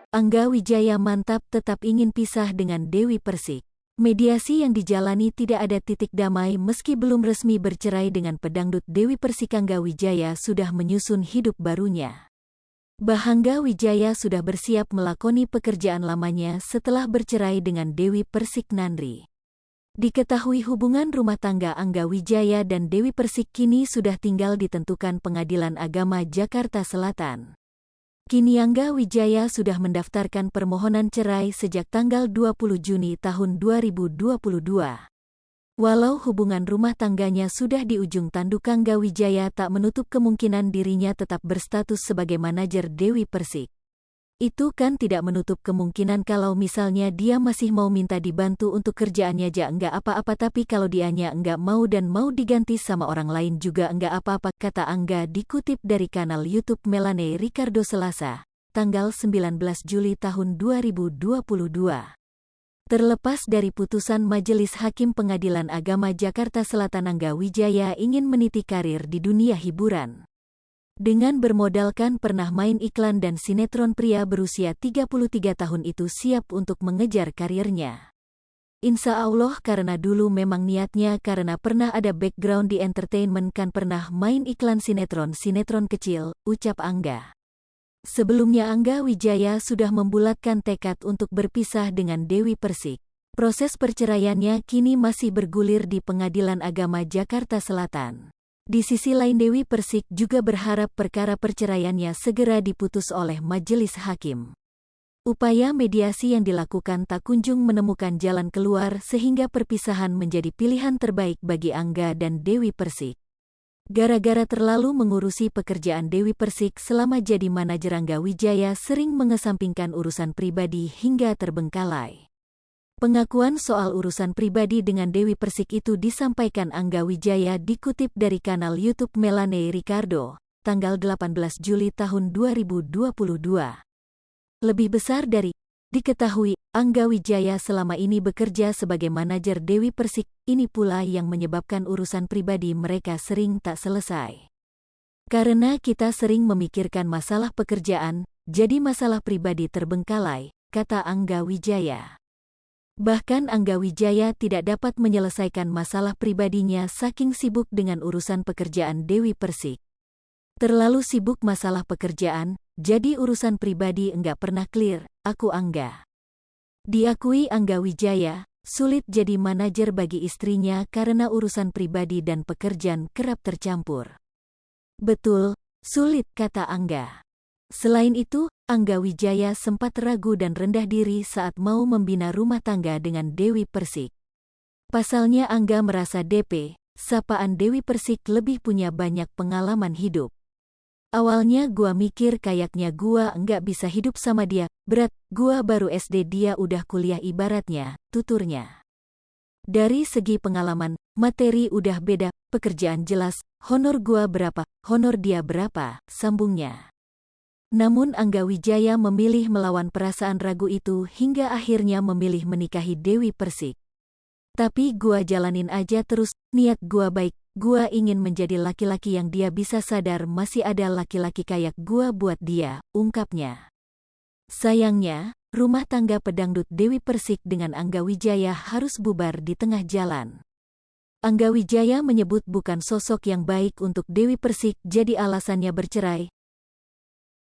Angga Wijaya mantap tetap ingin pisah dengan Dewi Persik. Mediasi yang dijalani tidak ada titik damai meski belum resmi bercerai dengan pedangdut Dewi Persik. Angga Wijaya sudah menyusun hidup barunya. Angga Wijaya sudah bersiap melakoni pekerjaan lamanya setelah bercerai dengan Dewi Persik Nandri. Diketahui hubungan rumah tangga Angga Wijaya dan Dewi Persik kini sudah tinggal ditentukan Pengadilan Agama Jakarta Selatan. Kini Angga Wijaya sudah mendaftarkan permohonan cerai sejak tanggal 20 Juni tahun 2022. Walau hubungan rumah tangganya sudah di ujung tanduk, Angga Wijaya tak menutup kemungkinan dirinya tetap berstatus sebagai manajer Dewi Persik. Itu kan tidak menutup kemungkinan kalau misalnya dia masih mau minta dibantu untuk kerjaannya aja enggak apa-apa, tapi kalau dianya enggak mau dan mau diganti sama orang lain juga enggak apa-apa, kata Angga dikutip dari kanal YouTube Melanie Ricardo Selasa, tanggal 19 Juli tahun 2022. Terlepas dari putusan Majelis Hakim Pengadilan Agama Jakarta Selatan, Angga Wijaya ingin meniti karir di dunia hiburan. Dengan bermodalkan pernah main iklan dan sinetron, pria berusia 33 tahun itu siap untuk mengejar karirnya. Insya Allah, karena dulu memang niatnya, karena pernah ada background di entertainment, kan pernah main iklan sinetron kecil, ucap Angga. Sebelumnya Angga Wijaya sudah membulatkan tekad untuk berpisah dengan Dewi Persik. Proses perceraiannya kini masih bergulir di Pengadilan Agama Jakarta Selatan. Di sisi lain, Dewi Persik juga berharap perkara perceraiannya segera diputus oleh majelis hakim. Upaya mediasi yang dilakukan tak kunjung menemukan jalan keluar sehingga perpisahan menjadi pilihan terbaik bagi Angga dan Dewi Persik. Gara-gara terlalu mengurusi pekerjaan, Dewi Persik selama jadi manajer Angga Wijaya sering mengesampingkan urusan pribadi hingga terbengkalai. Pengakuan soal urusan pribadi dengan Dewi Persik itu disampaikan Angga Wijaya dikutip dari kanal YouTube Melanie Ricardo, tanggal 18 Juli tahun 2022. Lebih besar dari diketahui, Angga Wijaya selama ini bekerja sebagai manajer Dewi Persik, ini pula yang menyebabkan urusan pribadi mereka sering tak selesai. Karena kita sering memikirkan masalah pekerjaan, jadi masalah pribadi terbengkalai, kata Angga Wijaya. Bahkan Angga Wijaya tidak dapat menyelesaikan masalah pribadinya saking sibuk dengan urusan pekerjaan Dewi Persik. Terlalu sibuk masalah pekerjaan, jadi urusan pribadi enggak pernah clear, aku Angga. Diakui Angga Wijaya, sulit jadi manajer bagi istrinya karena urusan pribadi dan pekerjaan kerap tercampur. Betul, sulit, kata Angga. Selain itu, Angga Wijaya sempat ragu dan rendah diri saat mau membina rumah tangga dengan Dewi Persik. Pasalnya Angga merasa DP, sapaan Dewi Persik lebih punya banyak pengalaman hidup. Awalnya gua mikir kayaknya gua enggak bisa hidup sama dia, berat, gua baru SD dia udah kuliah ibaratnya, tuturnya. Dari segi pengalaman, materi udah beda, pekerjaan jelas, honor gua berapa, honor dia berapa, sambungnya. Namun Angga Wijaya memilih melawan perasaan ragu itu hingga akhirnya memilih menikahi Dewi Persik. Tapi gua jalanin aja terus, niat gua baik, gua ingin menjadi laki-laki yang dia bisa sadar masih ada laki-laki kayak gua buat dia, ungkapnya. Sayangnya, rumah tangga pedangdut Dewi Persik dengan Angga Wijaya harus bubar di tengah jalan. Angga Wijaya menyebut bukan sosok yang baik untuk Dewi Persik jadi alasannya bercerai.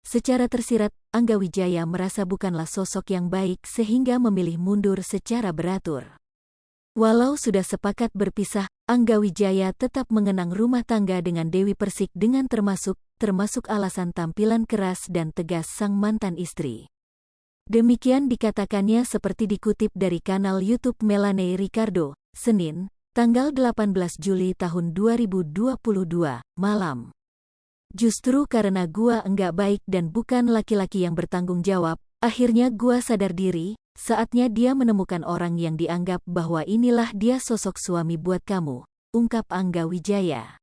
Secara tersirat, Angga Wijaya merasa bukanlah sosok yang baik sehingga memilih mundur secara beratur. Walau sudah sepakat berpisah, Angga Wijaya tetap mengenang rumah tangga dengan Dewi Persik dengan termasuk alasan tampilan keras dan tegas sang mantan istri. Demikian dikatakannya seperti dikutip dari kanal YouTube Melanie Ricardo, Senin, tanggal 18 Juli tahun 2022, malam. Justru karena gua enggak baik dan bukan laki-laki yang bertanggung jawab, akhirnya gua sadar diri, saatnya dia menemukan orang yang dianggap bahwa inilah dia sosok suami buat kamu, ungkap Angga Wijaya.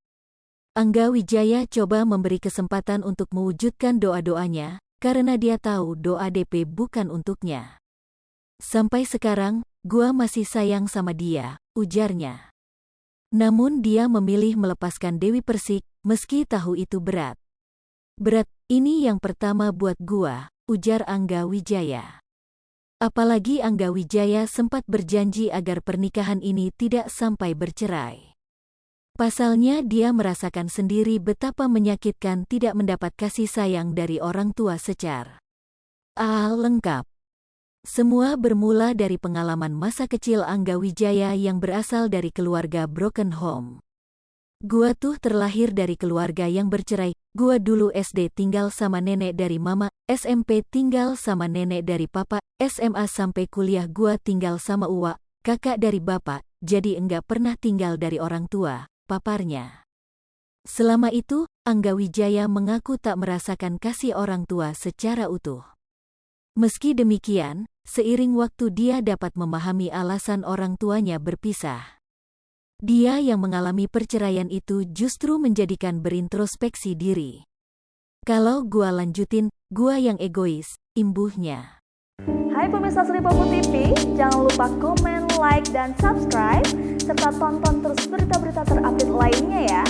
Angga Wijaya coba memberi kesempatan untuk mewujudkan doa-doanya, karena dia tahu doa DP bukan untuknya. Sampai sekarang, gua masih sayang sama dia, ujarnya. Namun dia memilih melepaskan Dewi Persik, meski tahu itu berat. Berat, ini yang pertama buat gua, ujar Angga Wijaya. Apalagi Angga Wijaya sempat berjanji agar pernikahan ini tidak sampai bercerai. Pasalnya dia merasakan sendiri betapa menyakitkan tidak mendapat kasih sayang dari orang tua secara lengkap. Semua bermula dari pengalaman masa kecil Angga Wijaya yang berasal dari keluarga broken home. Gua tuh terlahir dari keluarga yang bercerai. Gua dulu SD tinggal sama nenek dari mama, SMP tinggal sama nenek dari papa, SMA sampai kuliah gua tinggal sama uwa, kakak dari bapak, jadi enggak pernah tinggal dari orang tua, paparnya. Selama itu, Angga Wijaya mengaku tak merasakan kasih orang tua secara utuh. Meski demikian, seiring waktu dia dapat memahami alasan orang tuanya berpisah. Dia yang mengalami perceraian itu justru menjadikan berintrospeksi diri. Kalau gua lanjutin, gua yang egois, imbuhnya. Hai pemirsa Sri Popo TV, jangan lupa komen, like, dan subscribe, serta tonton terus berita-berita terupdate lainnya ya.